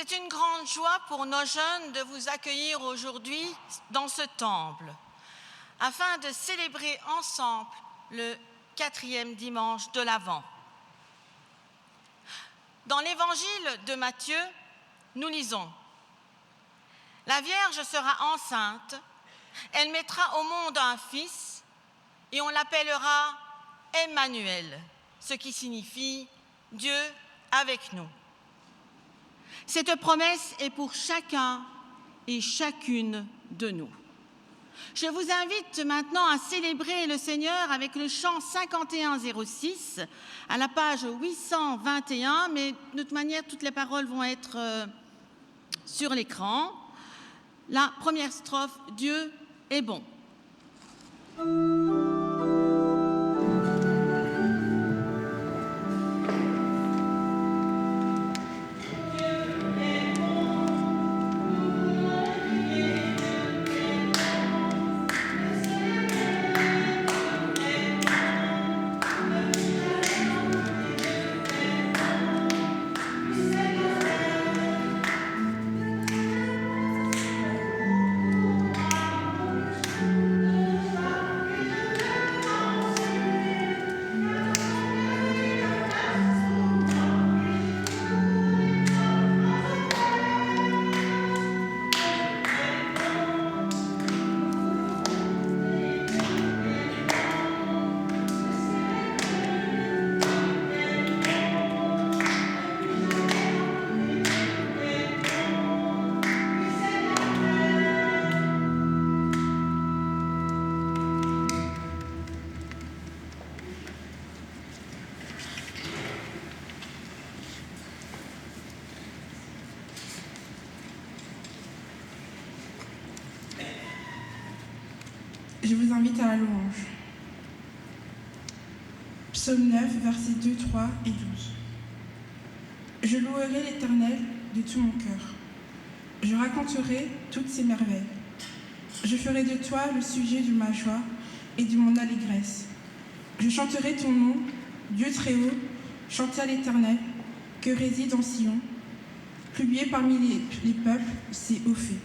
C'est une grande joie pour nos jeunes de vous accueillir aujourd'hui dans ce temple, afin de célébrer ensemble le 4e dimanche de l'Avent. Dans l'évangile de Matthieu, nous lisons « La Vierge sera enceinte, elle mettra au monde un fils et on l'appellera Emmanuel, ce qui signifie Dieu avec nous. » Cette promesse est pour chacun et chacune de nous. Je vous invite maintenant à célébrer le Seigneur avec le chant 5106 à la page 821, mais de toute manière, toutes les paroles vont être sur l'écran. La première strophe, Dieu est bon. Je vous invite à la louange. Psaume 9, versets 2, 3 et 12. Je louerai l'Éternel de tout mon cœur. Je raconterai toutes ses merveilles. Je ferai de toi le sujet de ma joie et de mon allégresse. Je chanterai ton nom, Dieu très haut, chantez à l'Éternel, que réside en Sion, publié parmi les peuples, ses hauts faits.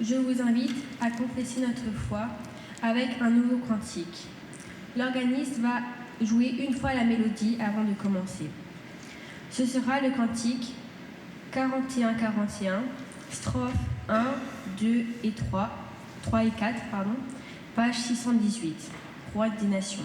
Je vous invite à confesser notre foi avec un nouveau cantique. L'organiste va jouer une fois la mélodie avant de commencer. Ce sera le cantique 41-41, strophes 1, 2 et 3 et 4, page 618, Roi des Nations.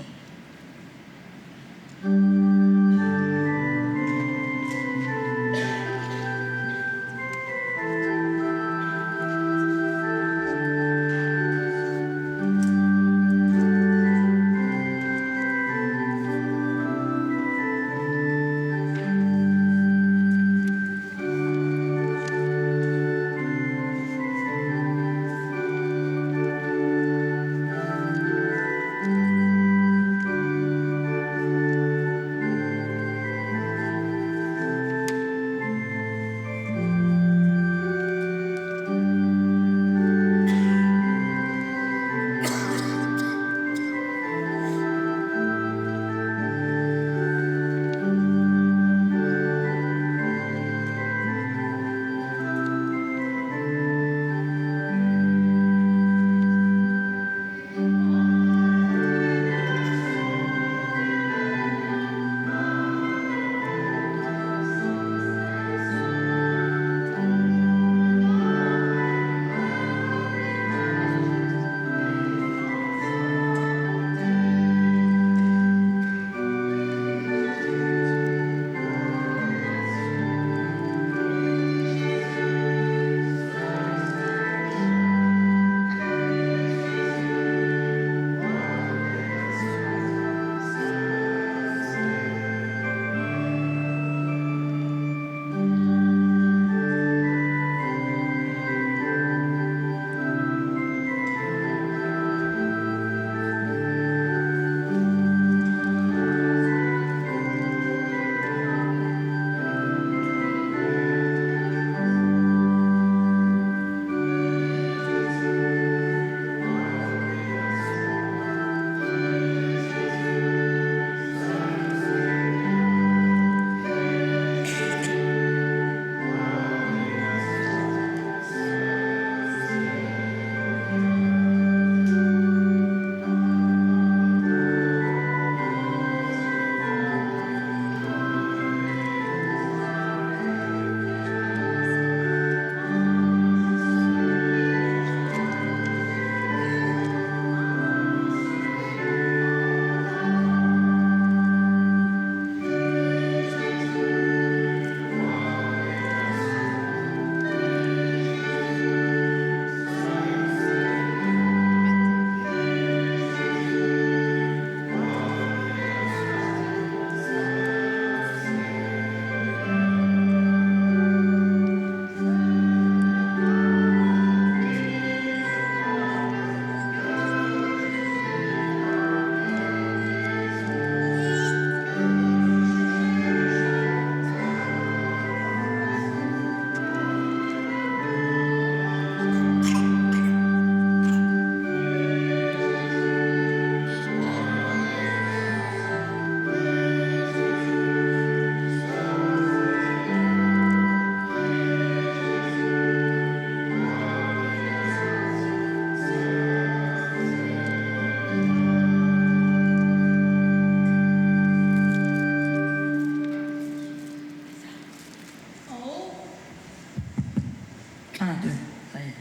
Un, deux, ça y est.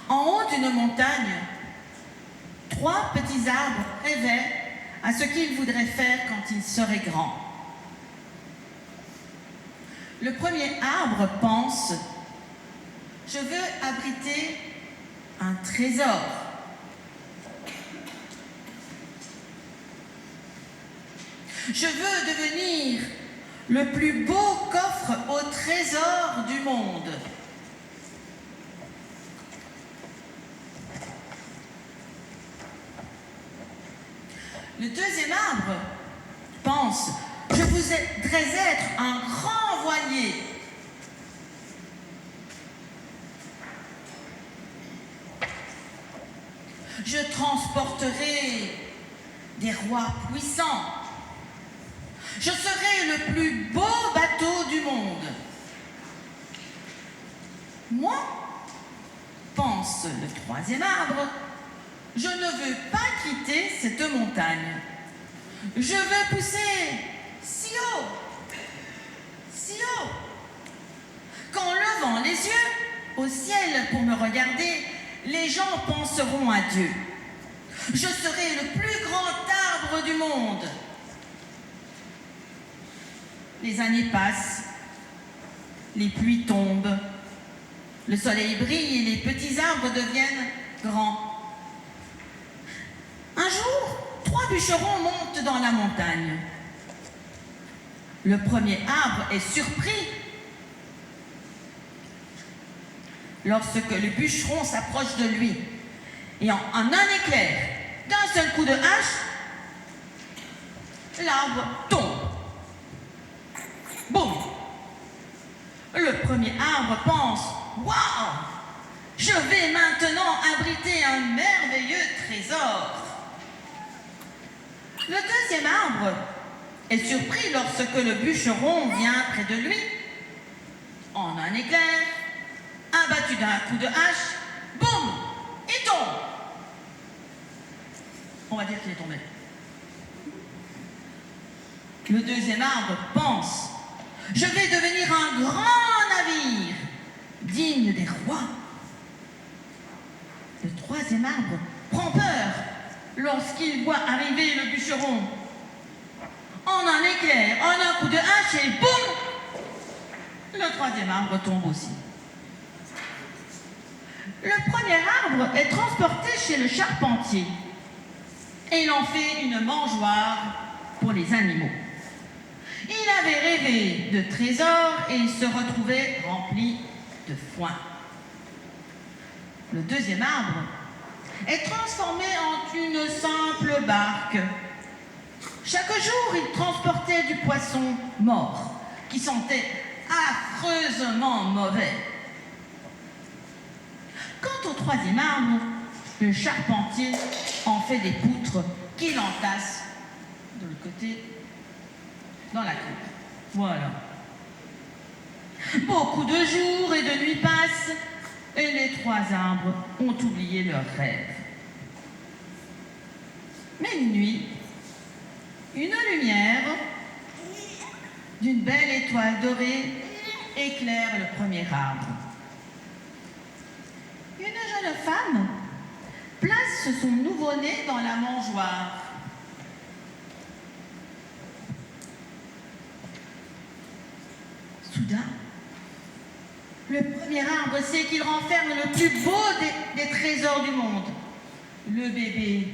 En haut d'une montagne, 3 petits arbres rêvaient à ce qu'ils voudraient faire quand ils seraient grands. Le premier arbre pense: je veux abriter un trésor. Je veux devenir le plus beau coffre au trésor du monde. Le deuxième arbre pense: je voudrais être un grand voilier. Je transporterai des rois puissants. Je serai le plus beau bateau du monde. Moi, pense le troisième arbre, je ne veux pas quitter cette montagne. Je veux pousser si haut, si haut, qu'en levant les yeux au ciel pour me regarder, les gens penseront à Dieu. Je serai le plus grand arbre du monde. Les années passent, les pluies tombent, le soleil brille et les petits arbres deviennent grands. Un jour, 3 bûcherons montent dans la montagne. Le premier arbre est surpris lorsque le bûcheron s'approche de lui. Et en un éclair, d'un seul coup de hache, l'arbre tombe. Boum! Le premier arbre pense: waouh! Je vais maintenant abriter un merveilleux trésor. Le deuxième arbre est surpris lorsque le bûcheron vient près de lui. En un éclair, abattu d'un coup de hache, boum! Il tombe. On va dire qu'il est tombé. Le deuxième arbre pense: je vais devenir un grand navire, digne des rois. Le troisième arbre prend peur lorsqu'il voit arriver le bûcheron. En un éclair, en un coup de hache et boum! Le troisième arbre tombe aussi. Le premier arbre est transporté chez le charpentier et il en fait une mangeoire pour les animaux. Il avait rêvé de trésors et il se retrouvait rempli de foin. Le deuxième arbre est transformé en une simple barque. Chaque jour, il transportait du poisson mort qui sentait affreusement mauvais. Quant au troisième arbre, le charpentier en fait des poutres qu'il entasse de l'autre côté dans la cour. Voilà. Beaucoup de jours et de nuits passent et les 3 arbres ont oublié leurs rêves. Mais une nuit, une lumière d'une belle étoile dorée éclaire le premier arbre. Une jeune femme place son nouveau-né dans la mangeoire. Soudain, le premier arbre sait qu'il renferme le plus beau des trésors du monde, le bébé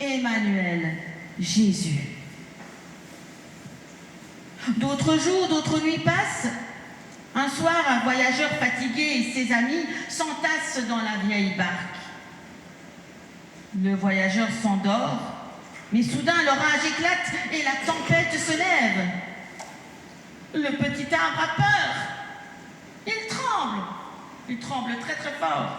Emmanuel, Jésus. D'autres jours, d'autres nuits passent. Un soir, un voyageur fatigué et ses amis s'entassent dans la vieille barque. Le voyageur s'endort, mais soudain l'orage éclate et la tempête se lève. Le petit arbre a peur. Il tremble très très fort.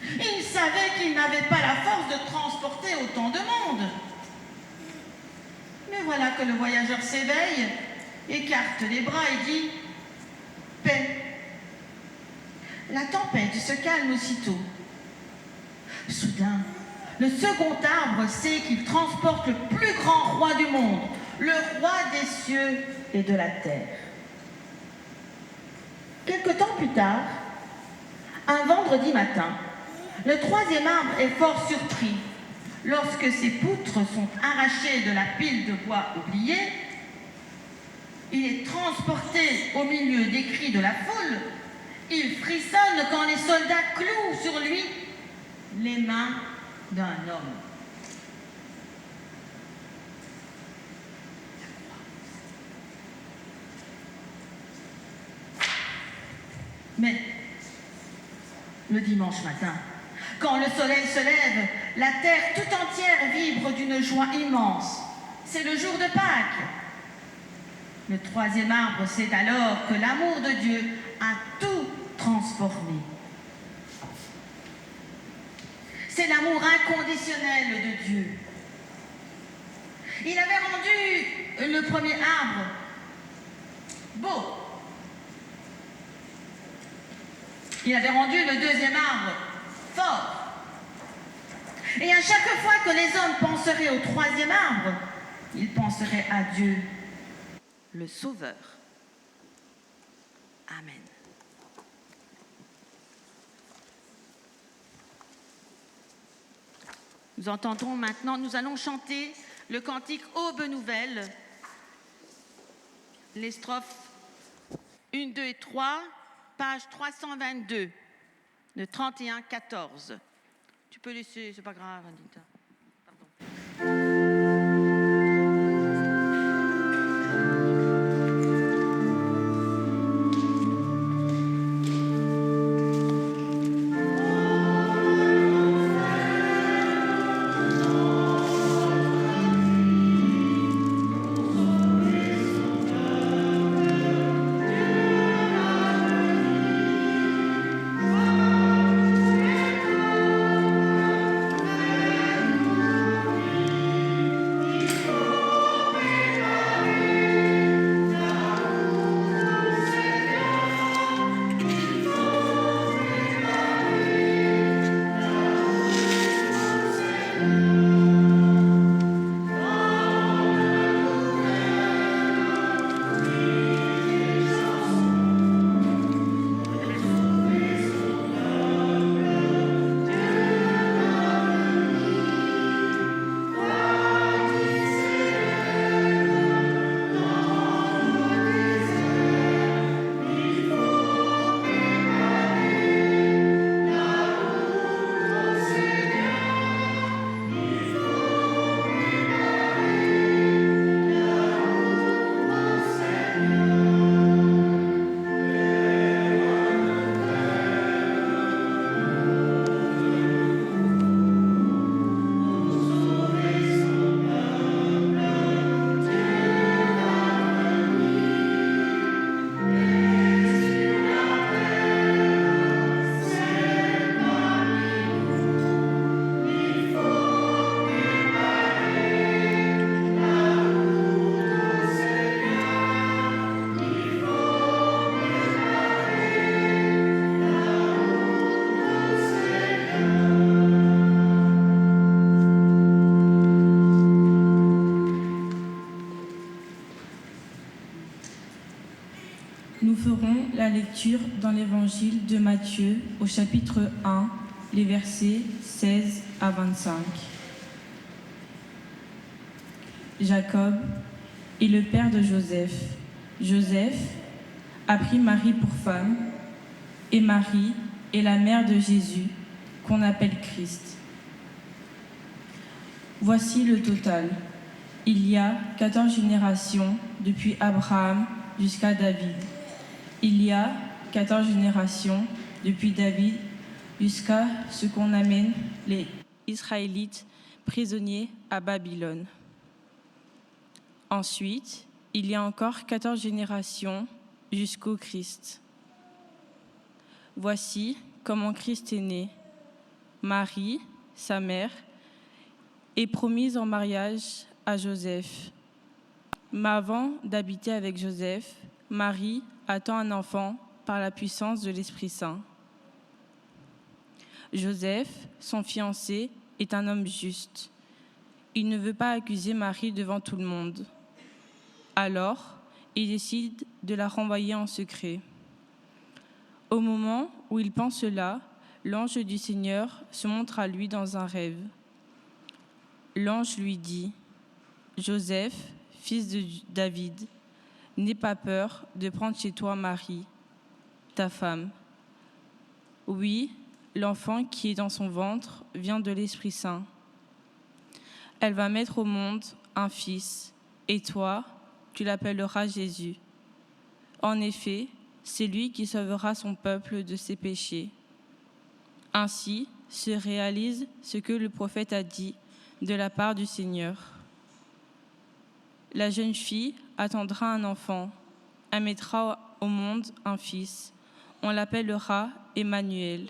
Il savait qu'il n'avait pas la force de transporter autant de monde. Mais voilà que le voyageur s'éveille, écarte les bras et dit: paix. La tempête se calme aussitôt. Soudain, le second arbre sait qu'il transporte le plus grand roi du monde, le roi des cieux et de la terre. Quelque temps plus tard, Un vendredi matin, le troisième arbre est fort surpris lorsque ses poutres sont arrachées de la pile de bois oubliée. Il est transporté au milieu des cris de la foule. Il frissonne quand les soldats clouent sur lui les mains d'un homme. Mais le dimanche matin, quand le soleil se lève, la terre tout entière vibre d'une joie immense. C'est le jour de Pâques. Le troisième arbre sait alors que l'amour de Dieu a tout transformé. C'est l'amour inconditionnel de Dieu. Il avait rendu le premier arbre beau. Il avait rendu le deuxième arbre fort. Et à chaque fois que les hommes penseraient au troisième arbre, ils penseraient à Dieu, le Sauveur. Amen. Nous entendrons maintenant, nous allons chanter le cantique Aube nouvelle, les strophes 1, 2 et 3, page 322, de 31-14. Tu peux laisser, c'est pas grave, Anita. Pardon. Nous ferons la lecture dans l'évangile de Matthieu au chapitre 1, les versets 16 à 25. Jacob est le père de Joseph. Joseph a pris Marie pour femme, et Marie est la mère de Jésus, qu'on appelle Christ. Voici le total. Il y a 14 générations depuis Abraham jusqu'à David. Il y a 14 générations depuis David jusqu'à ce qu'on amène les Israélites prisonniers à Babylone. Ensuite, il y a encore 14 générations jusqu'au Christ. Voici comment Christ est né. Marie, sa mère, est promise en mariage à Joseph. Mais avant d'habiter avec Joseph, Marie attend un enfant par la puissance de l'Esprit Saint. Joseph, son fiancé, est un homme juste. Il ne veut pas accuser Marie devant tout le monde. Alors, il décide de la renvoyer en secret. Au moment où il pense cela, l'ange du Seigneur se montre à lui dans un rêve. L'ange lui dit : « Joseph, fils de David, n'aie pas peur de prendre chez toi Marie, ta femme. Oui, l'enfant qui est dans son ventre vient de l'Esprit Saint. Elle va mettre au monde un fils, et toi, tu l'appelleras Jésus. En effet, c'est lui qui sauvera son peuple de ses péchés. Ainsi se réalise ce que le prophète a dit de la part du Seigneur. La jeune fille attendra un enfant, elle mettra au monde un fils. On l'appellera Emmanuel,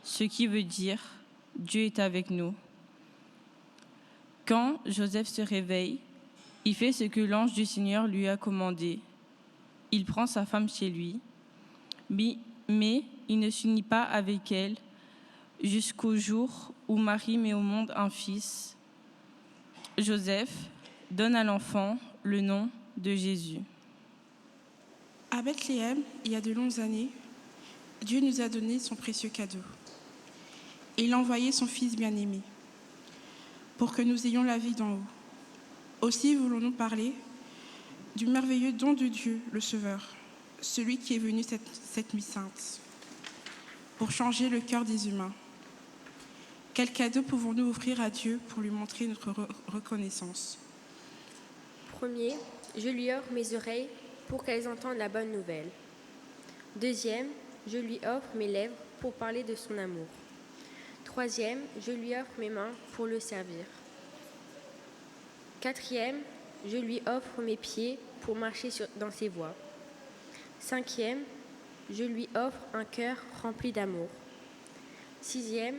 ce qui veut dire « Dieu est avec nous ». Quand Joseph se réveille, il fait ce que l'ange du Seigneur lui a commandé. Il prend sa femme chez lui, mais il ne s'unit pas avec elle jusqu'au jour où Marie met au monde un fils. Joseph donne à l'enfant le nom de Jésus. À Bethléem, il y a de longues années, Dieu nous a donné son précieux cadeau. Il a envoyé son Fils bien-aimé pour que nous ayons la vie d'en haut. Aussi voulons-nous parler du merveilleux don de Dieu, le Sauveur, celui qui est venu cette nuit sainte, pour changer le cœur des humains. Quel cadeau pouvons-nous offrir à Dieu pour lui montrer notre reconnaissance ? Premier, je lui offre mes oreilles pour qu'elles entendent la bonne nouvelle. Deuxième, je lui offre mes lèvres pour parler de son amour. Troisième, je lui offre mes mains pour le servir. Quatrième, je lui offre mes pieds pour marcher dans ses voies. Cinquième, je lui offre un cœur rempli d'amour. Sixième,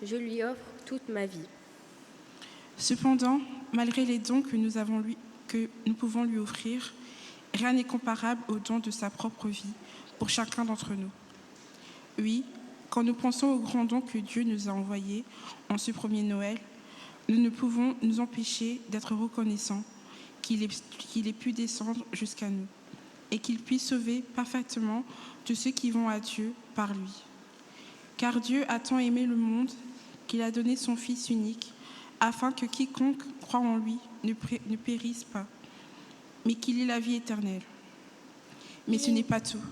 je lui offre toute ma vie. Cependant, malgré les dons que nous pouvons lui offrir, rien n'est comparable aux dons de sa propre vie pour chacun d'entre nous. Oui, quand nous pensons aux grands dons que Dieu nous a envoyés en ce premier Noël, nous ne pouvons nous empêcher d'être reconnaissants qu'il ait pu descendre jusqu'à nous et qu'il puisse sauver parfaitement tous ceux qui vont à Dieu par lui. Car Dieu a tant aimé le monde qu'il a donné son Fils unique, afin que quiconque croit en lui ne périsse pas, mais qu'il ait la vie éternelle. Mais ce n'est pas tout.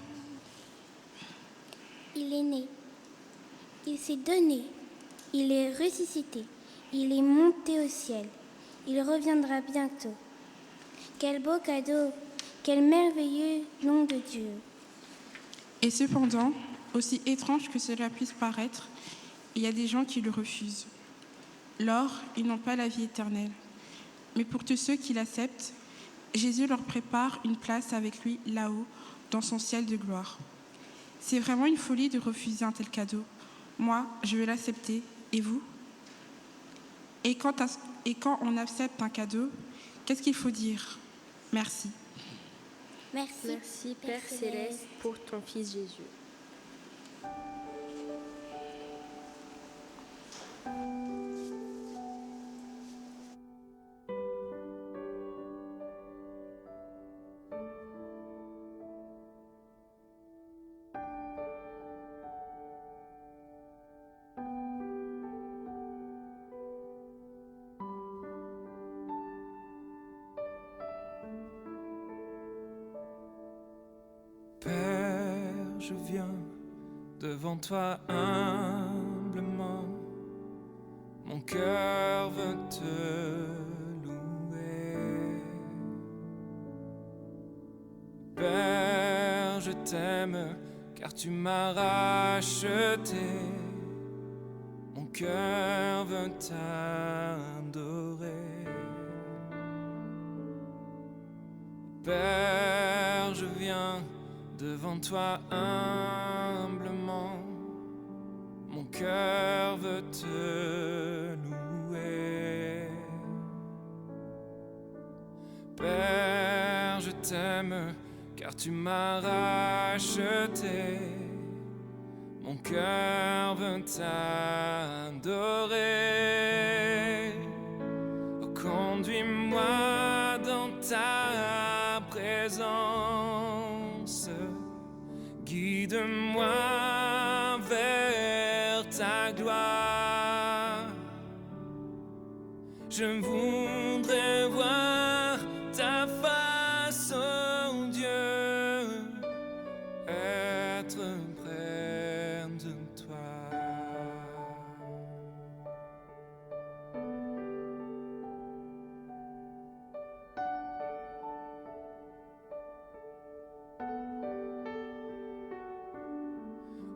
Il est né, il s'est donné, il est ressuscité, il est monté au ciel, il reviendra bientôt. Quel beau cadeau, quel merveilleux nom de Dieu. Et cependant, aussi étrange que cela puisse paraître, il y a des gens qui le refusent. Lors, ils n'ont pas la vie éternelle. Mais pour tous ceux qui l'acceptent, Jésus leur prépare une place avec lui là-haut, dans son ciel de gloire. C'est vraiment une folie de refuser un tel cadeau. Moi, je vais l'accepter. Et vous ? Et quand on accepte un cadeau, qu'est-ce qu'il faut dire ? Merci. Merci, Père Céleste, pour ton Fils Jésus. Père, je viens devant toi humblement, mon cœur veut te louer. Père, je t'aime car tu m'as racheté, mon cœur veut t'adorer. Père, je viens devant toi humblement, mon cœur veut te louer. Père, je t'aime car tu m'as racheté, mon cœur veut t'adorer. Oh, conduis-moi dans ta présence, guide guide-moi vers ta gloire. Je voudrais voir ta face, oh Dieu, être près de toi.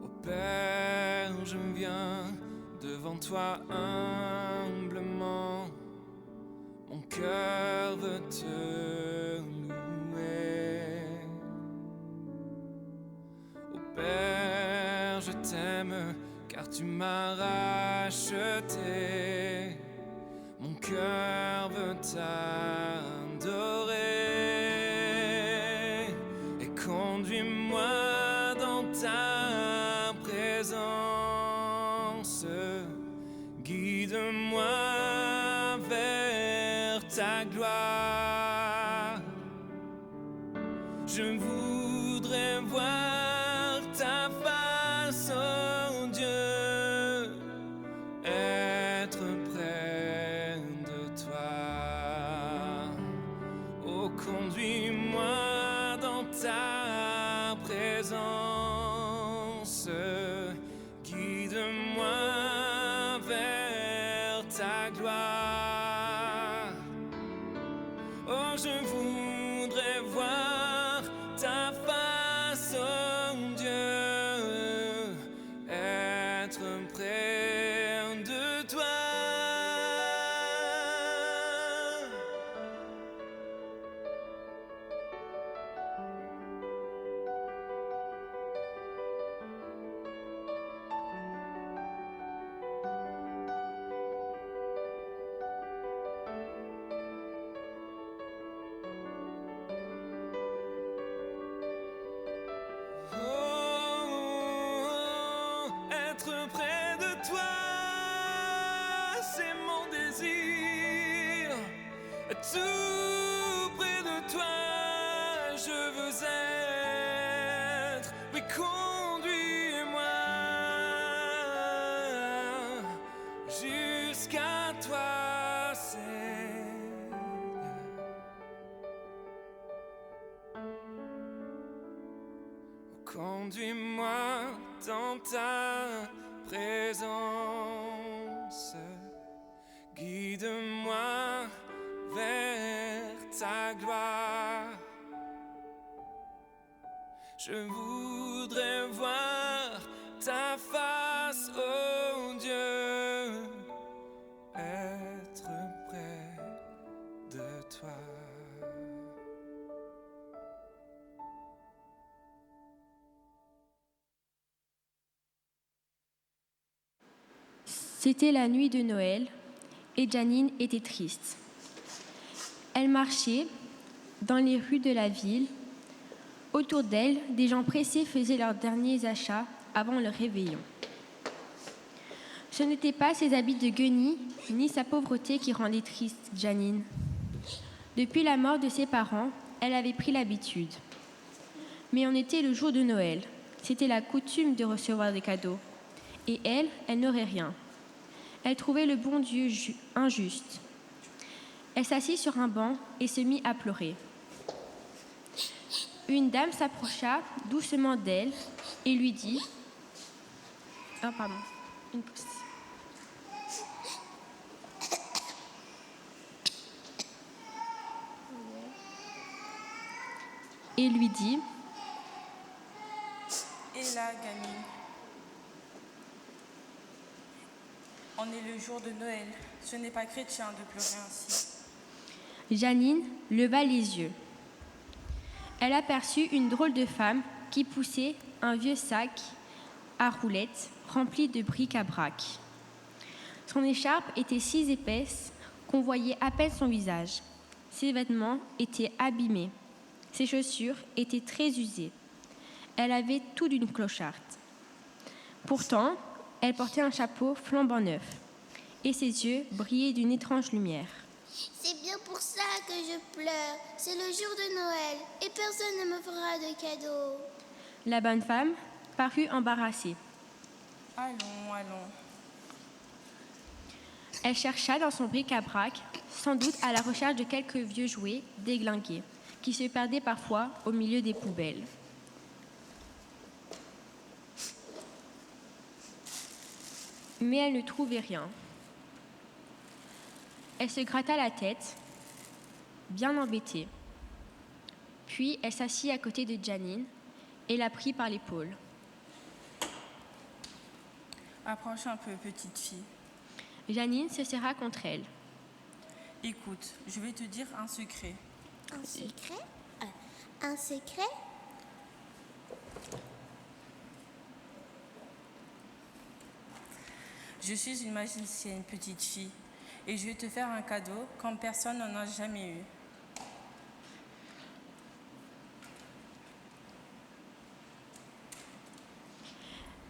Ô Père, je viens devant toi humblement. Mon cœur veut te louer. Ô Père, je t'aime car tu m'as racheté. Mon cœur veut t'adorer. Et conduis-moi dans ta présence. Guide-moi vers ta gloire. Je voudrais voir ta face, oh Dieu, être près de toi. Oh, conduis-moi dans ta présence. Guide-moi vers ta gloire. Oh, je voudrais voir ta face, oh Dieu, être près de toi. Être près de toi, c'est mon désir. Tout près de toi, je veux être. Oui, conduis-moi jusqu'à toi, Seigneur. Conduis-moi dans ta présence. Guide-moi vers ta gloire. Je voudrais voir ta face, oh Dieu, être près de toi. C'était la nuit de Noël et Janine était triste. Elle marchait dans les rues de la ville. Autour d'elle, des gens pressés faisaient leurs derniers achats avant le réveillon. Ce n'était pas ses habits de guenilles ni sa pauvreté qui rendait triste Janine. Depuis la mort de ses parents, elle avait pris l'habitude. Mais on était le jour de Noël. C'était la coutume de recevoir des cadeaux. Et elle n'aurait rien. Elle trouvait le bon Dieu injuste. Elle s'assit sur un banc et se mit à pleurer. Une dame s'approcha doucement d'elle et lui dit « Oh, pardon, une pousse. » Et lui dit « Et là, gamine, on est le jour de Noël. Ce n'est pas chrétien de pleurer ainsi. » Janine leva les yeux. Elle aperçut une drôle de femme qui poussait un vieux sac à roulettes rempli de bric-à-brac. Son écharpe était si épaisse qu'on voyait à peine son visage. Ses vêtements étaient abîmés. Ses chaussures étaient très usées. Elle avait tout d'une clocharde. Pourtant, elle portait un chapeau flambant neuf et ses yeux brillaient d'une étrange lumière. C'est bien pour ça que je pleure. C'est le jour de Noël et personne ne me fera de cadeaux. La bonne femme parut embarrassée. Allons, allons. Elle chercha dans son bric-à-brac, sans doute à la recherche de quelques vieux jouets déglingués, qui se perdaient parfois au milieu des poubelles. Mais elle ne trouvait rien. Elle se gratta la tête, bien embêtée. Puis elle s'assit à côté de Janine et la prit par l'épaule. Approche un peu, petite fille. Janine se serra contre elle. Écoute, je vais te dire un secret. Un secret? Un secret? Je suis une magicienne, petite fille, et je vais te faire un cadeau comme personne n'en a jamais eu.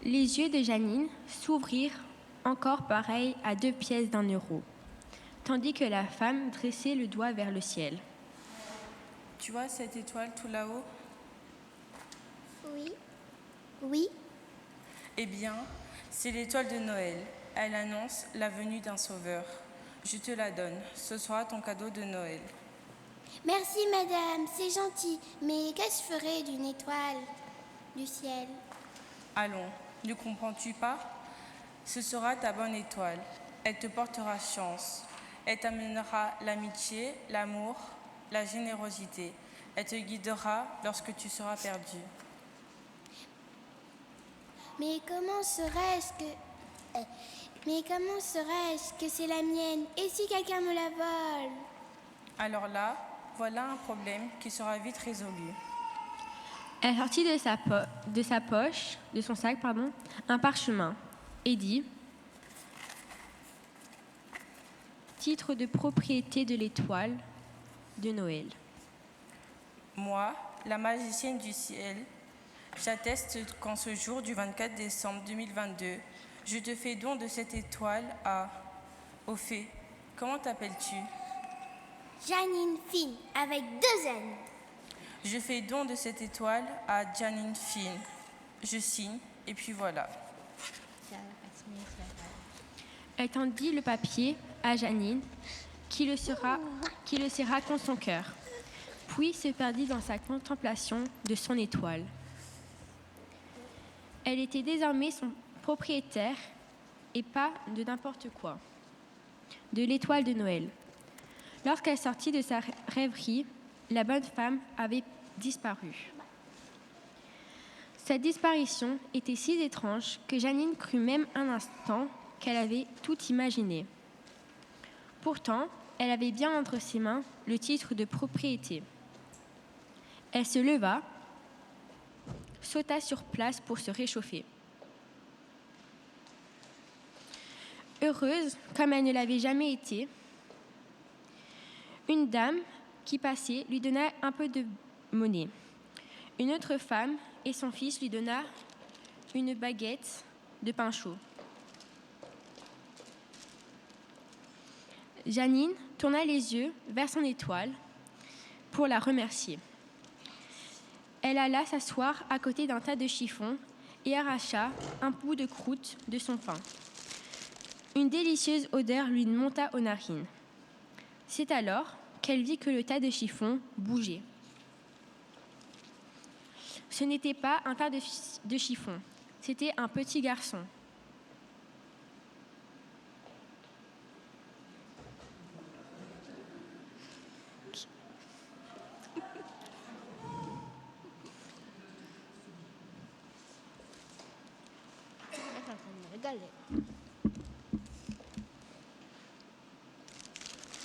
Les yeux de Janine s'ouvrirent encore pareils à 2 pièces d'1 euro, tandis que la femme dressait le doigt vers le ciel. Tu vois cette étoile tout là-haut? Oui. Oui. Eh bien, c'est l'étoile de Noël. Elle annonce la venue d'un sauveur. Je te la donne. Ce sera ton cadeau de Noël. Merci, madame, c'est gentil. Mais qu'est-ce que je ferais d'une étoile du ciel? Allons, ne comprends-tu pas? Ce sera ta bonne étoile. Elle te portera chance. Elle t'amènera l'amitié, l'amour, la générosité. Elle te guidera lorsque tu seras perdu. Mais comment saurais-je que c'est la mienne? Et si quelqu'un me la vole? Alors là, voilà un problème qui sera vite résolu. Elle sortit de son sac, un parchemin et dit « Titre de propriété de l'étoile de Noël. Moi, la magicienne du ciel, j'atteste qu'en ce jour du 24 décembre 2022, je te fais don de cette étoile aux fées. Comment t'appelles-tu? Janine Fine, avec 2 N. Je fais don de cette étoile à Janine Fine. Je signe, et puis voilà. » Elle tendit le papier à Janine, qui le serra contre son cœur, puis se perdit dans sa contemplation de son étoile. Elle était désormais son propriétaire et pas de n'importe quoi, de l'étoile de Noël. Lorsqu'elle sortit de sa rêverie, la bonne femme avait disparu. Cette disparition était si étrange que Janine crut même un instant qu'elle avait tout imaginé. Pourtant, elle avait bien entre ses mains le titre de propriété. Elle se leva, sauta sur place pour se réchauffer. Heureuse comme elle ne l'avait jamais été, une dame qui passait lui donna un peu de monnaie. Une autre femme et son fils lui donna une baguette de pain chaud. Janine tourna les yeux vers son étoile pour la remercier. Elle alla s'asseoir à côté d'un tas de chiffons et arracha un bout de croûte de son pain. Une délicieuse odeur lui monta aux narines. C'est alors qu'elle vit que le tas de chiffons bougeait. Ce n'était pas un tas de chiffons, c'était un petit garçon.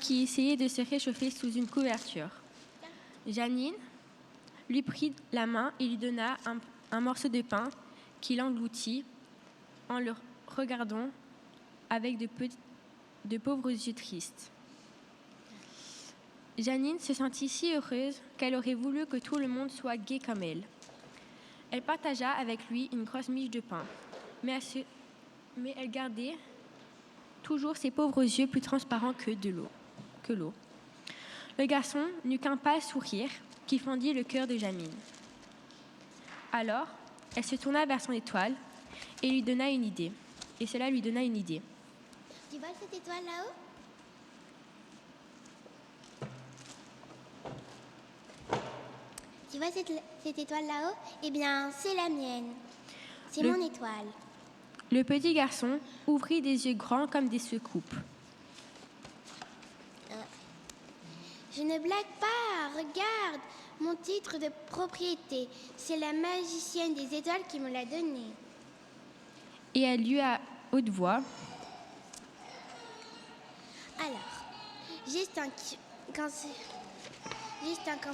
Qui essayait de se réchauffer sous une couverture. Janine lui prit la main et lui donna un morceau de pain qu'il engloutit en le regardant avec de pauvres yeux tristes. Janine se sentit si heureuse qu'elle aurait voulu que tout le monde soit gai comme elle. Elle partagea avec lui une grosse miche de pain, mais elle gardait toujours ses pauvres yeux plus transparents que l'eau. Le garçon n'eut qu'un pâle sourire qui fendit le cœur de Janine. Alors, elle se tourna vers son étoile et lui donna une idée. Et cela lui donna une idée. Tu vois cette étoile là-haut? Tu vois cette étoile là-haut? Eh bien, c'est la mienne. C'est mon étoile. Le petit garçon ouvrit des yeux grands comme des soucoupes. Je ne blague pas, regarde, mon titre de propriété. C'est la magicienne des étoiles qui me l'a donné. Et elle lut à haute voix. Alors, quand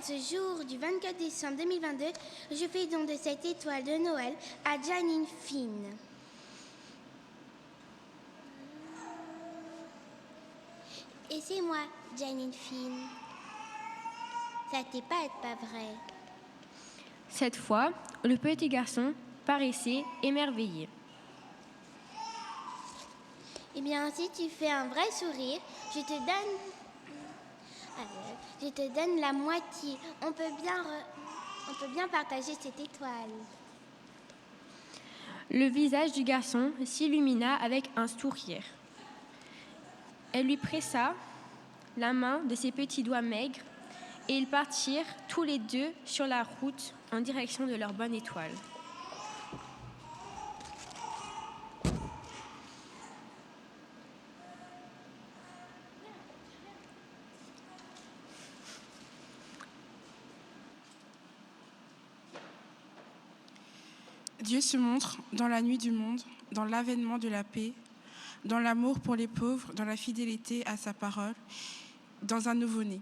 ce jour du 24 décembre 2022, je fais don de cette étoile de Noël à Janine Finn. Et c'est moi, Janine Finn. Ça t'est pas vrai. Cette fois, le petit garçon paraissait émerveillé. Eh bien, si tu fais un vrai sourire, je te donne la moitié. On peut bien partager cette étoile. Le visage du garçon s'illumina avec un sourire. Elle lui pressa la main de ses petits doigts maigres et ils partirent tous les deux sur la route en direction de leur bonne étoile. Dieu se montre dans la nuit du monde, dans l'avènement de la paix, dans l'amour pour les pauvres, dans la fidélité à sa parole, dans un nouveau-né.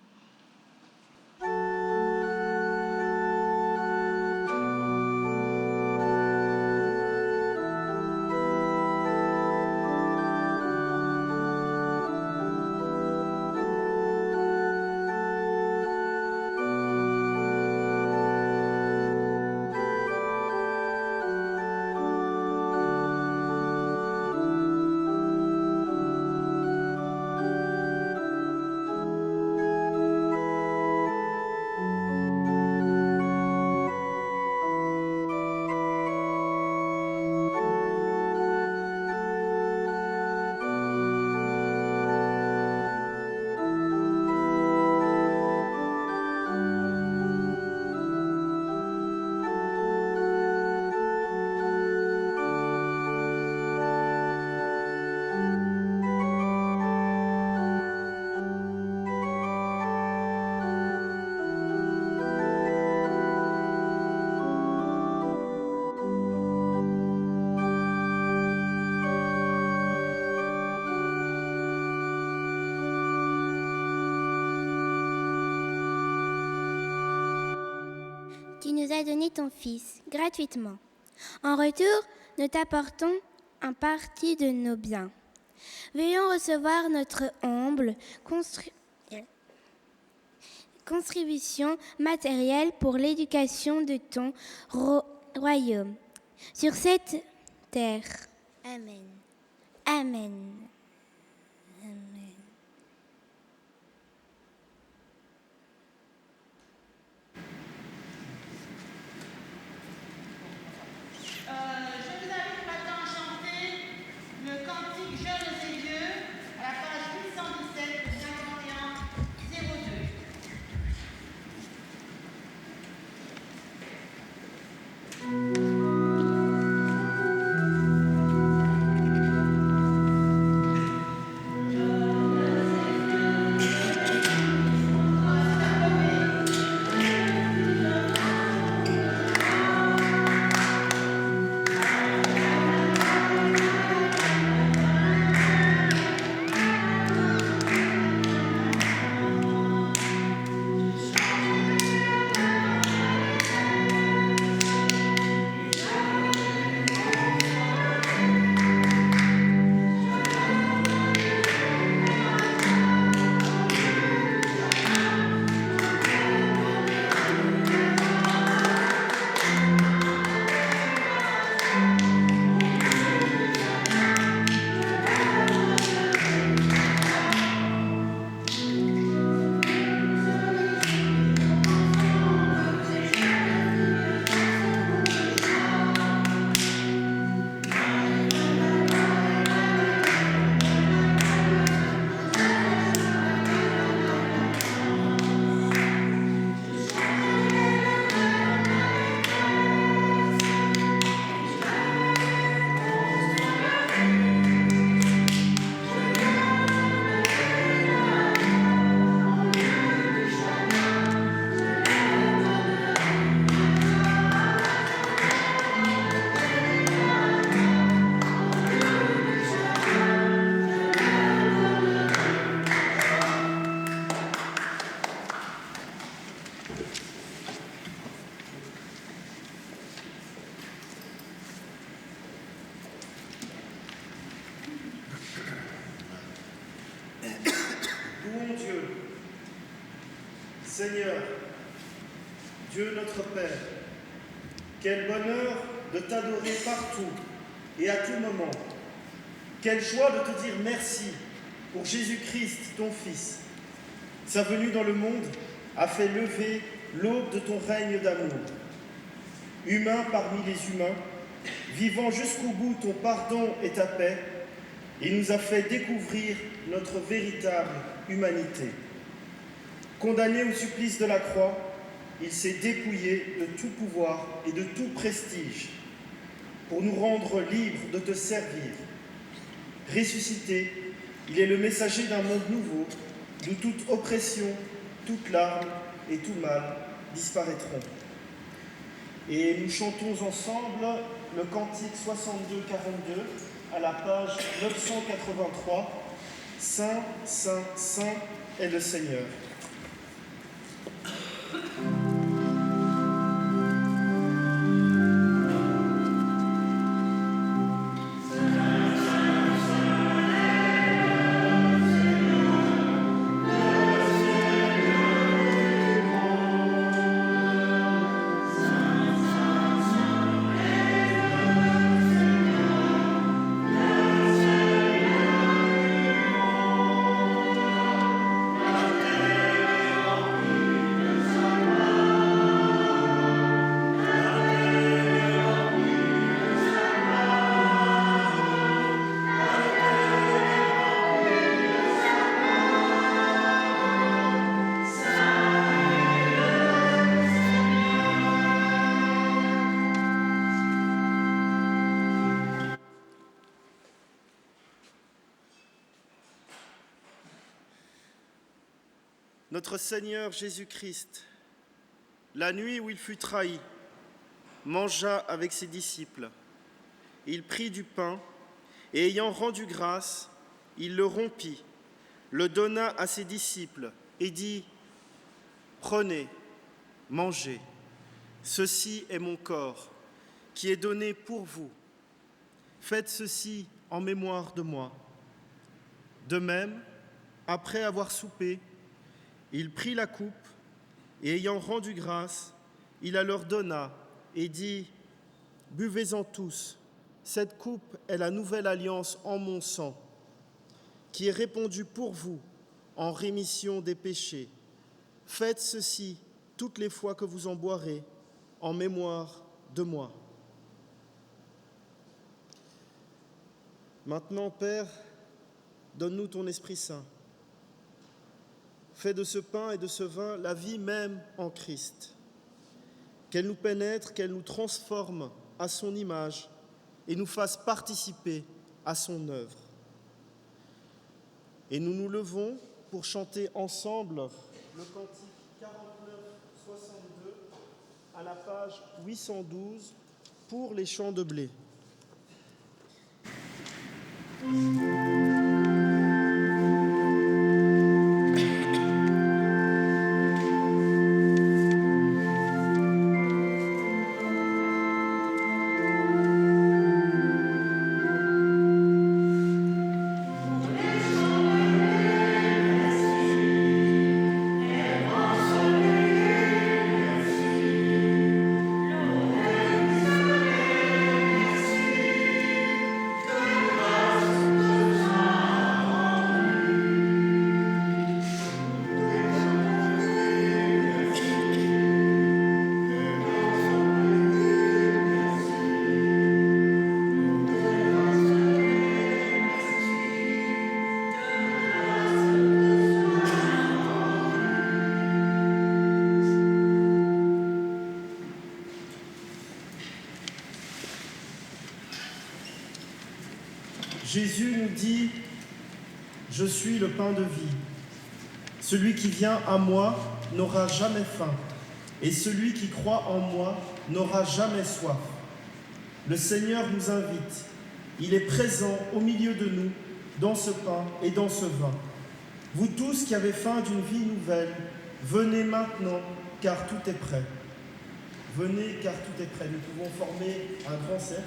Tu nous as donné ton fils gratuitement. En retour, nous t'apportons un parti de nos biens. Veuillons recevoir notre humble contribution matérielle pour l'éducation de ton royaume sur cette terre. Amen. Amen. Amen. Je vous invite maintenant à chanter le cantique Jeunes et vieux à la page 817 de 51 02. Je bon Dieu. Seigneur, Dieu notre Père, quel bonheur de t'adorer partout et à tout moment. Quelle joie de te dire merci pour Jésus-Christ, ton Fils. Sa venue dans le monde a fait lever l'aube de ton règne d'amour. Humain parmi les humains, vivant jusqu'au bout ton pardon et ta paix, il nous a fait découvrir notre véritable humanité. Condamné au supplice de la croix, il s'est dépouillé de tout pouvoir et de tout prestige pour nous rendre libres de te servir. Ressuscité, il est le messager d'un monde nouveau, d'où toute oppression, toute larme et tout mal disparaîtront. Et nous chantons ensemble le cantique 62-42 à la page 983. Saint, Saint, Saint est le Seigneur. Notre Seigneur Jésus-Christ, la nuit où il fut trahi, mangea avec ses disciples. Il prit du pain et ayant rendu grâce, il le rompit, le donna à ses disciples et dit : « Prenez, mangez, ceci est mon corps qui est donné pour vous. Faites ceci en mémoire de moi. » De même, après avoir soupé, il prit la coupe et ayant rendu grâce, il la leur donna et dit : « Buvez-en tous, cette coupe est la nouvelle alliance en mon sang, qui est répandue pour vous en rémission des péchés. Faites ceci toutes les fois que vous en boirez, en mémoire de moi. » Maintenant, Père, donne-nous ton Esprit Saint. Fais de ce pain et de ce vin la vie même en Christ. Qu'elle nous pénètre, qu'elle nous transforme à son image et nous fasse participer à son œuvre. Et nous nous levons pour chanter ensemble le cantique 49-62 à la page 812 pour les champs de blé. Jésus nous dit : « Je suis le pain de vie. Celui qui vient à moi n'aura jamais faim, et celui qui croit en moi n'aura jamais soif. » Le Seigneur nous invite. Il est présent au milieu de nous, dans ce pain et dans ce vin. Vous tous qui avez faim d'une vie nouvelle, venez maintenant, car tout est prêt. Venez, car tout est prêt. Nous pouvons former un grand cercle.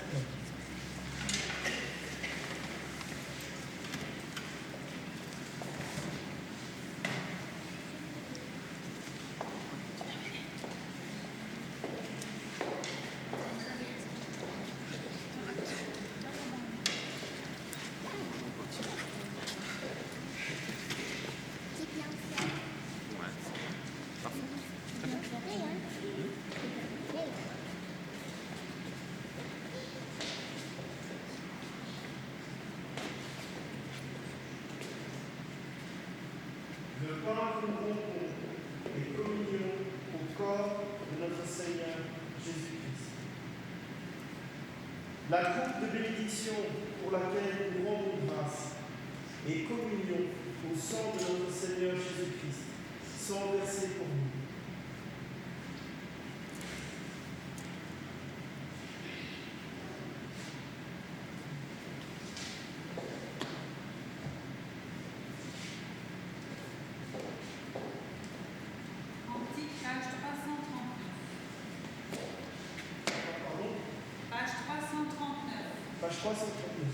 nous rompons et communions au corps de notre Seigneur Jésus-Christ. La coupe de bénédiction pour laquelle nous rendons grâce et communions au sang de notre Seigneur Jésus-Christ, sang versé pour nous. Antique, page 339. Pardon ? Page 339. Page 339.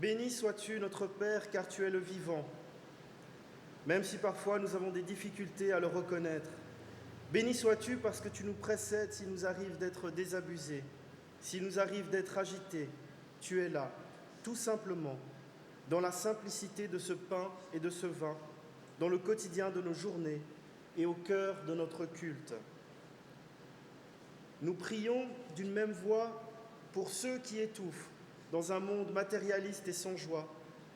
Béni sois-tu, notre Père, car tu es le vivant, même si parfois nous avons des difficultés à le reconnaître. Béni sois-tu parce que tu nous précèdes s'il nous arrive d'être désabusés, s'il nous arrive d'être agités. Tu es là, tout simplement, dans la simplicité de ce pain et de ce vin, dans le quotidien de nos journées et au cœur de notre culte. Nous prions d'une même voix pour ceux qui étouffent dans un monde matérialiste et sans joie,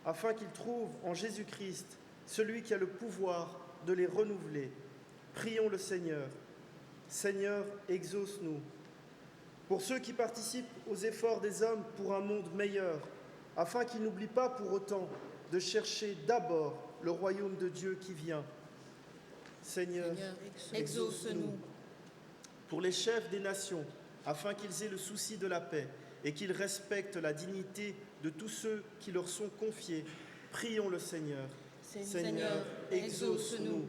afin qu'ils trouvent en Jésus-Christ celui qui a le pouvoir de les renouveler. Prions le Seigneur. Seigneur, exauce-nous. Pour ceux qui participent aux efforts des hommes pour un monde meilleur, afin qu'ils n'oublient pas pour autant de chercher d'abord le royaume de Dieu qui vient. Seigneur, exauce-nous. Pour les chefs des nations, afin qu'ils aient le souci de la paix et qu'ils respectent la dignité de tous ceux qui leur sont confiés, prions le Seigneur. Seigneur, exauce-nous.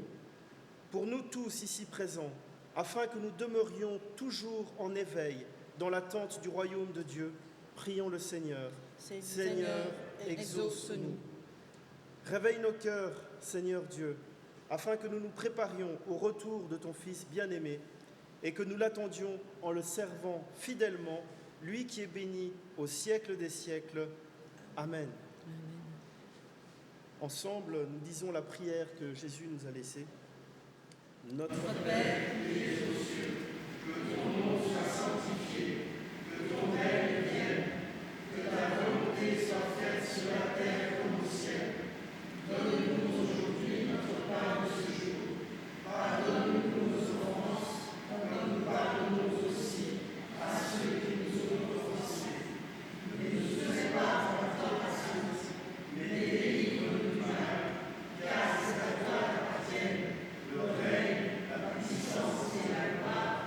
Pour nous tous ici présents, afin que nous demeurions toujours en éveil dans l'attente du royaume de Dieu, prions le Seigneur. Seigneur, exauce-nous. Réveille nos cœurs, Seigneur Dieu, afin que nous nous préparions au retour de ton Fils bien-aimé et que nous l'attendions en le servant fidèlement, lui qui est béni au siècle des siècles. Amen. Ensemble, nous disons la prière que Jésus nous a laissée. Notre Père, qui es aux cieux, que ton nom soit sanctifié, que ton règne vienne, que ta volonté soit faite sur la terre comme au ciel. Donne-nous aujourd'hui notre pain de ce jour. Pardonne-nous nos offenses, comme nous pardonnons aussi à ceux qui nous ont offensés. Ne nous fais pas en tentation, mais délivre-nous du mal, car c'est à toi qu'appartiennent le règne, la puissance et la gloire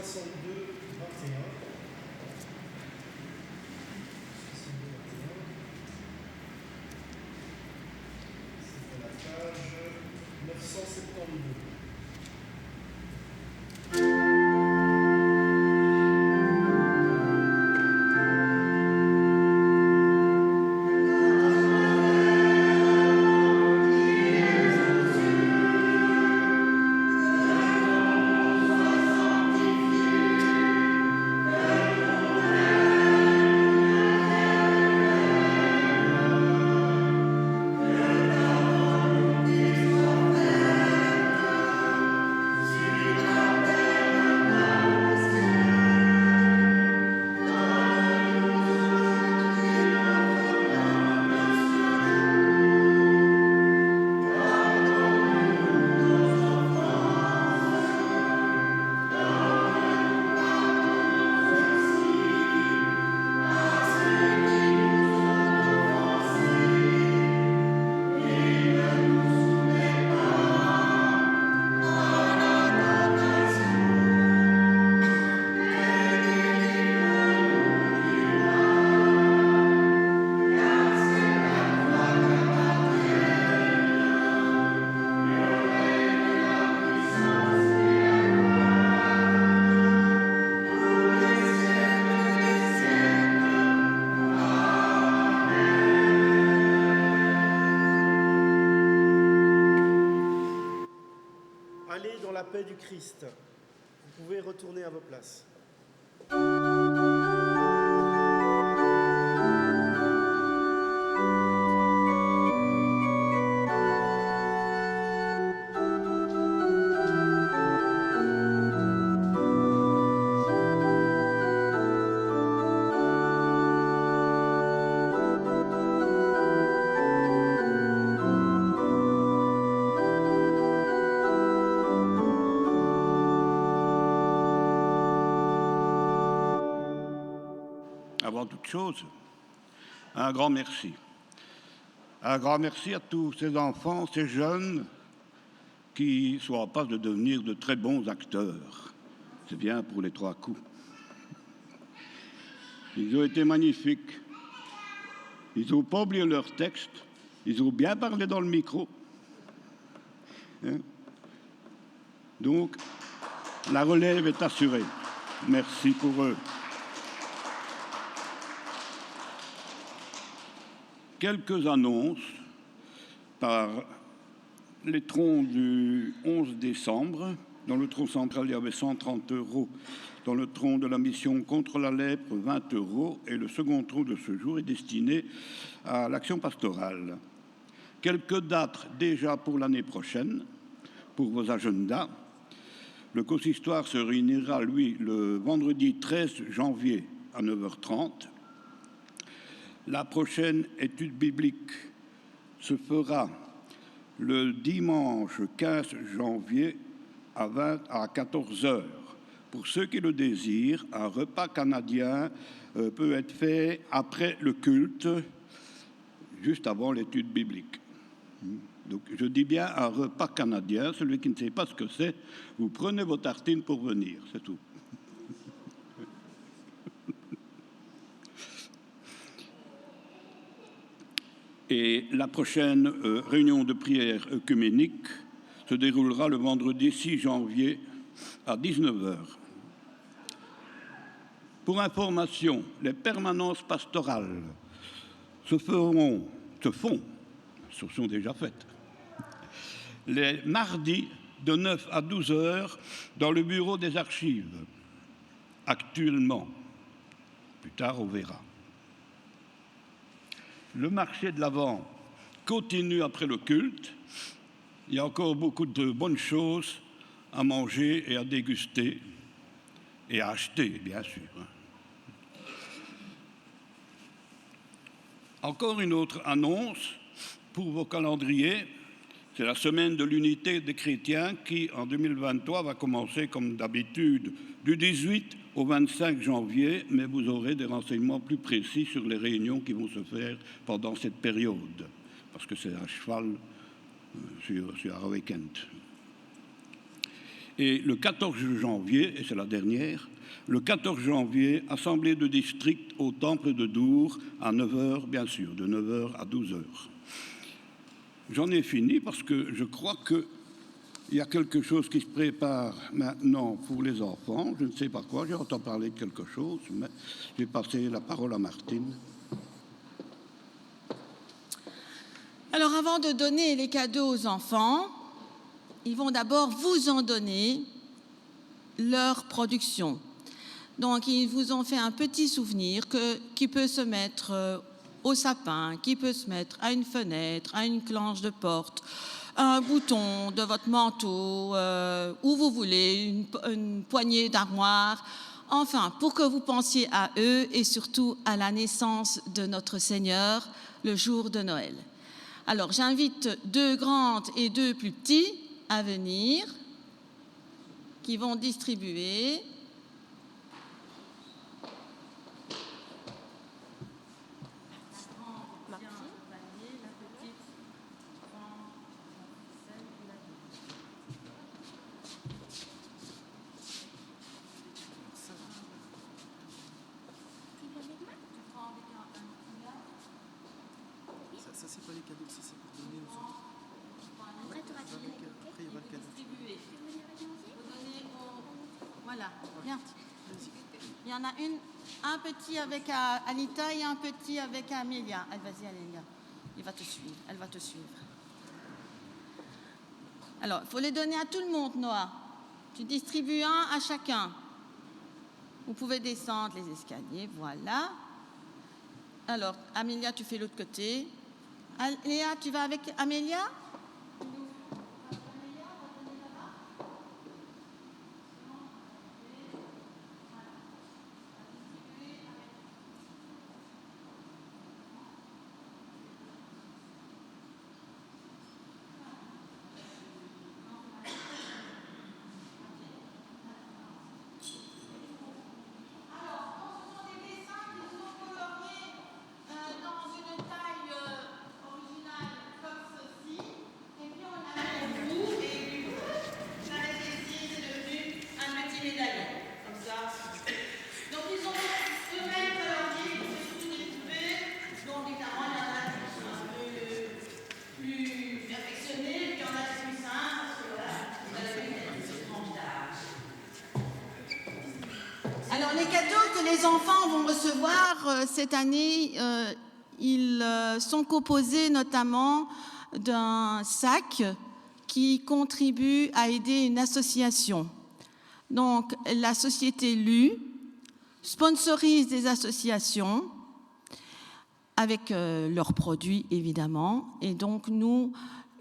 62, 21. C'était la page 972. Allez dans la paix du Christ. Vous pouvez retourner à vos places. Avant toute chose, un grand merci. Un grand merci à tous ces enfants, ces jeunes qui sont en passe de devenir de très bons acteurs. C'est bien pour les trois coups. Ils ont été magnifiques. Ils n'ont pas oublié leur texte. Ils ont bien parlé dans le micro. Hein? Donc, la relève est assurée. Merci pour eux. Quelques annonces par les troncs du 11 décembre. Dans le tronc central, il y avait 130 €. Dans le tronc de la mission contre la lèpre, 20 €. Et le second tronc de ce jour est destiné à l'action pastorale. Quelques dates déjà pour l'année prochaine, pour vos agendas. Le consistoire se réunira, lui, le vendredi 13 janvier à 9h30. La prochaine étude biblique se fera le dimanche 15 janvier à 14h. Pour ceux qui le désirent, un repas canadien peut être fait après le culte, juste avant l'étude biblique. Donc, je dis bien un repas canadien. Celui qui ne sait pas ce que c'est, vous prenez vos tartines pour venir, c'est tout. Et la prochaine réunion de prière œcuménique se déroulera le vendredi 6 janvier à 19h. Pour information, les permanences pastorales se font, ce sont déjà faites, les mardis de 9 à 12h dans le bureau des archives, actuellement. Plus tard, on verra. Le marché de l'Avent continue après le culte. Il y a encore beaucoup de bonnes choses à manger et à déguster et à acheter, bien sûr. Encore une autre annonce pour vos calendriers. C'est la semaine de l'unité des chrétiens qui, en 2023, va commencer comme d'habitude du 18 au 25 janvier, mais vous aurez des renseignements plus précis sur les réunions qui vont se faire pendant cette période, parce que c'est à cheval sur un week-end. Et le 14 janvier, et c'est la dernière, le 14 janvier, assemblée de district au temple de Dour, à 9h, bien sûr, de 9h à 12h. J'en ai fini parce que je crois qu'il y a quelque chose qui se prépare maintenant pour les enfants. Je ne sais pas quoi, j'ai entendu parler de quelque chose, mais j'ai passé la parole à Martine. Alors, avant de donner les cadeaux aux enfants, ils vont d'abord vous en donner leur production. Donc, ils vous ont fait un petit souvenir qui peut se mettre au sapin, qui peut se mettre à une fenêtre, à une planche de porte, à un bouton de votre manteau, où vous voulez, une poignée d'armoire. Enfin, pour que vous pensiez à eux et surtout à la naissance de notre Seigneur, le jour de Noël. Alors, j'invite 2 grandes et 2 plus petits à venir, qui vont distribuer. Ça c'est pas les cadeaux, ça c'est pour donner aux autres. Après, il y aura le cadeau. Voilà, bien. Il y en a un petit avec Anita et un petit avec Amélia. Vas-y, Amélia. Elle va te suivre. Alors, il faut les donner à tout le monde, Noah. Tu distribues un à chacun. Vous pouvez descendre les escaliers, voilà. Alors, Amélia, tu fais l'autre côté. Léa, tu vas avec Amélia ? Alors, les cadeaux que les enfants vont recevoir cette année, ils sont composés notamment d'un sac qui contribue à aider une association. Donc, la société LU sponsorise des associations avec leurs produits, évidemment. Et donc, nous,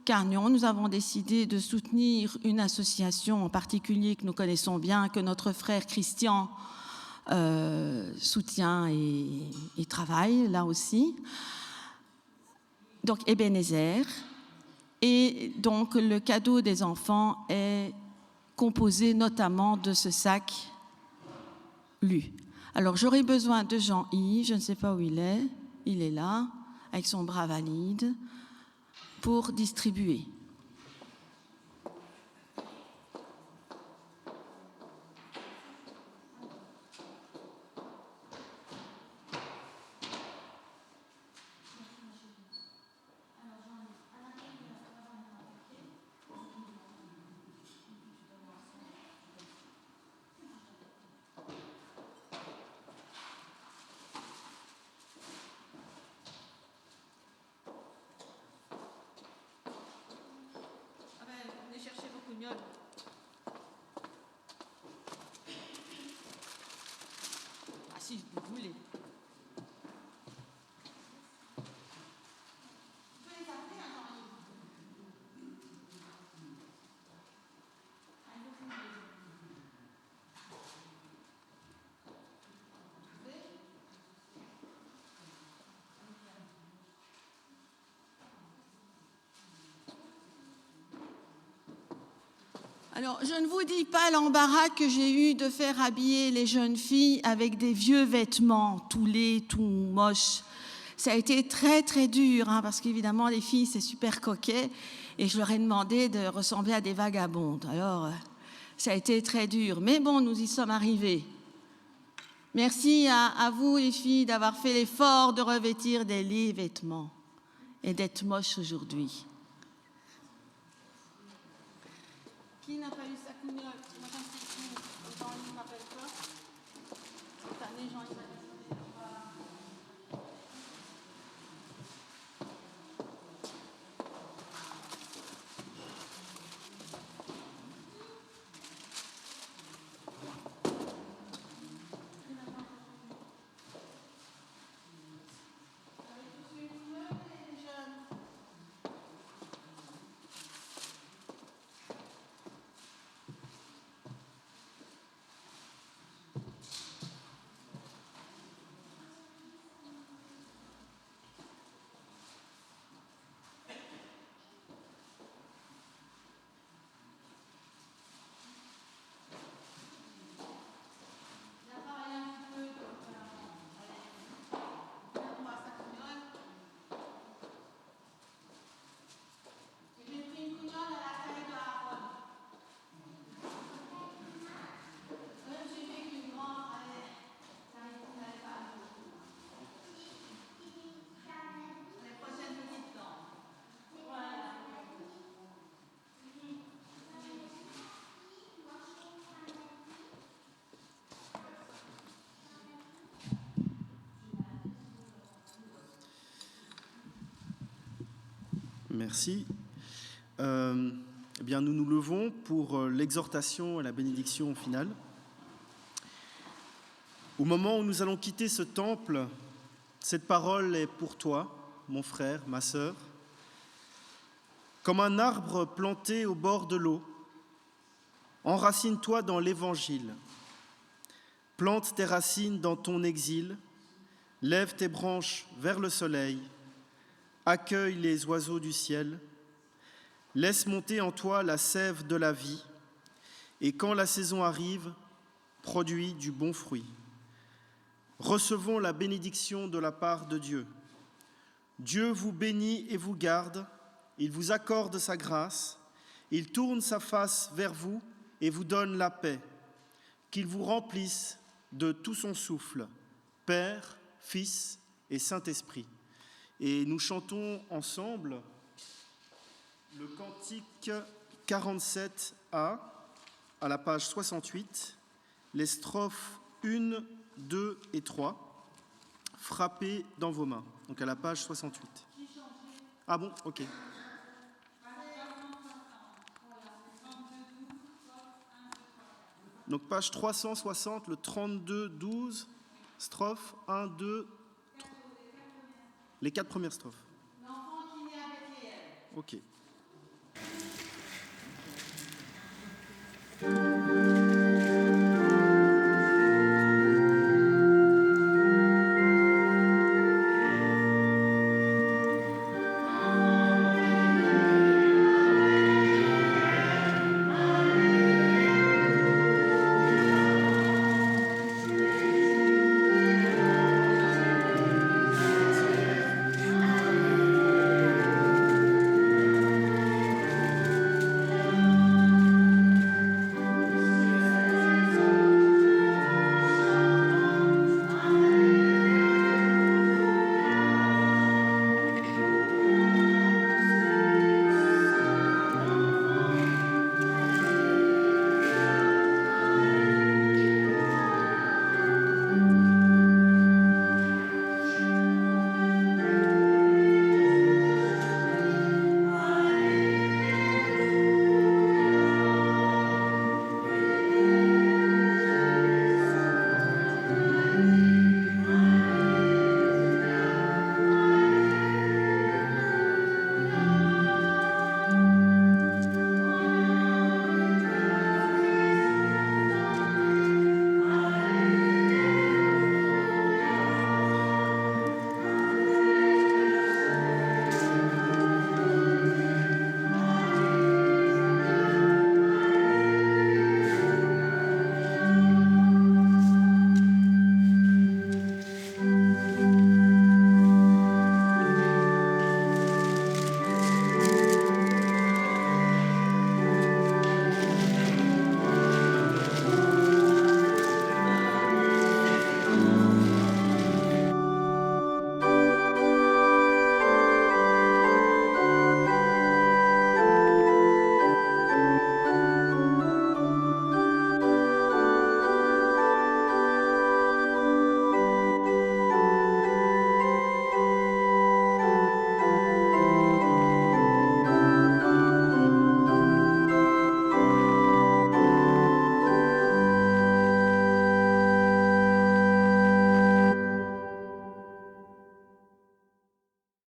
Carnion, nous avons décidé de soutenir une association en particulier que nous connaissons bien, que notre frère Christian soutient et travaille là aussi. Donc, Ebenezer. Et donc, le cadeau des enfants est composé notamment de ce sac LU. Alors, j'aurais besoin de Jean-Yves, je ne sais pas où il est là, avec son bras valide, pour distribuer. Ah si, vous voulez. Alors, je ne vous dis pas l'embarras que j'ai eu de faire habiller les jeunes filles avec des vieux vêtements, tout laids, tout moches. Ça a été très, très dur, hein, parce qu'évidemment, les filles, c'est super coquet, et je leur ai demandé de ressembler à des vagabondes. Alors, Ça a été très dur, mais bon, nous y sommes arrivés. Merci à vous, les filles, d'avoir fait l'effort de revêtir des lits vêtements et d'être moches aujourd'hui. Qui n'a pas eu sa cugnotte? Madame Cécile, Jean, il ne m'appelle pas. Cette année, Jean, il m'a dit. Merci. Eh bien, nous nous levons pour l'exhortation et la bénédiction finale. Au moment où nous allons quitter ce temple, cette parole est pour toi, mon frère, ma sœur. Comme un arbre planté au bord de l'eau, enracine-toi dans l'Évangile. Plante tes racines dans ton exil, lève tes branches vers le soleil, accueille les oiseaux du ciel, laisse monter en toi la sève de la vie, et quand la saison arrive, produis du bon fruit. Recevons la bénédiction de la part de Dieu. Dieu vous bénit et vous garde, il vous accorde sa grâce, il tourne sa face vers vous et vous donne la paix, qu'il vous remplisse de tout son souffle, Père, Fils et Saint-Esprit. Et nous chantons ensemble le cantique 47A à la page 68, les strophes 1, 2 et 3, frappez dans vos mains, donc à la page 68. Ah bon, ok. Donc page 360, le 32-12, strophe 1, 2, 3. Les 4 premières strophes. L'enfant qui naît avec elle. Ok.